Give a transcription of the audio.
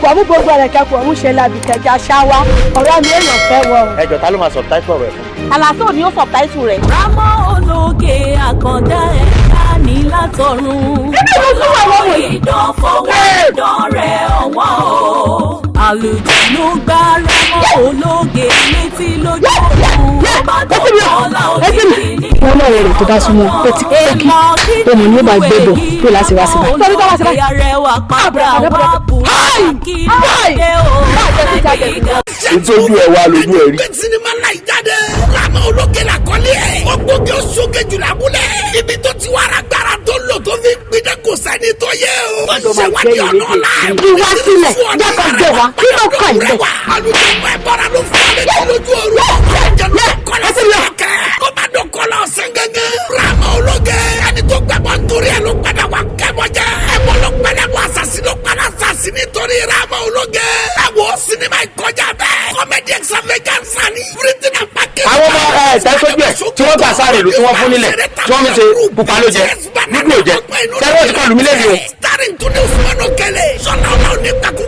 kẹ́kọ̀ọ́ mú gbogbo rẹ̀ kẹ́kọ̀ọ́ mú ṣe lábì kẹjá ṣáwá ọ̀rẹ́ mi èèyàn fẹ́ wọ. ẹjọ ta ló máa subtitle rẹ fún. àlàsó ni ó subtitle rẹ̀. Rámọ́ Ológe àkàndá ẹ̀dá ní látọ̀run. Ìdán fọwọ́ ìdán rẹ̀ ọ̀wọ́n o. Àlùjànnú gbá Rámọ́ Ológe létí lójú òun. Ọba tó kọ́lá òkìkí ní. wọ́n náà rẹ̀ tó bá súnmọ́ ó ti kéèkì òmù ní ó bá gbé bọ̀ tó láti wá síbá. Ológe arẹwà padà wá bùhákì lóde o. ìtọ́jú ẹ̀ wá lójú ẹ̀ rí. sinimá náà jáde Rámọ́ Ológe la kọ́lé ẹ̀ ọgbọ́gẹ́ oṣooge jùlọ abúlé ibi tó ti wá agbára tó lò tó fi gbìdẹ́ kò sẹ́ni tó yẹ o. ó ṣe wádìí ọ̀nà ọ̀la ìwà sílẹ̀ jẹ́kọ̀ gbé wa kí ló kàn ilé. alùpùpù ẹ̀ bọ́ra ló fún ọ létí lójú ooru ẹ̀jẹ̀ ló kọ́lá sí ọ̀kẹ́ kó má dọ̀ kọ́lá ọ̀sán gángan. Rámọ́ Ológe ẹni tó gbẹ́bọ̀ nítorí ẹ̀ ló padà wá kẹ́bọ̀ jẹ́ ẹ̀bọ̀ ló pẹ́lẹ́ bọ́ àṣàṣì ló padà àṣàṣì nítorí Rámọ́ Ológe ẹ̀wọ̀ sinimá ìkọjá bẹ́ẹ̀ comedy extravaganza ni written and packaged. àwọn ọmọ ìtẹ́sọ́jú ẹ̀ tí wọ́n gbà sáré ìlú tí wọ́n fún nílẹ̀ tí wọ́n fi ṣe pupa ló jẹ nígbò jẹ tẹ́lẹ̀ wọ́n ti kọ́ lùmílẹ̀ ni o. starring Túndé Usman Okele sọlá ọlọ́run ní kakú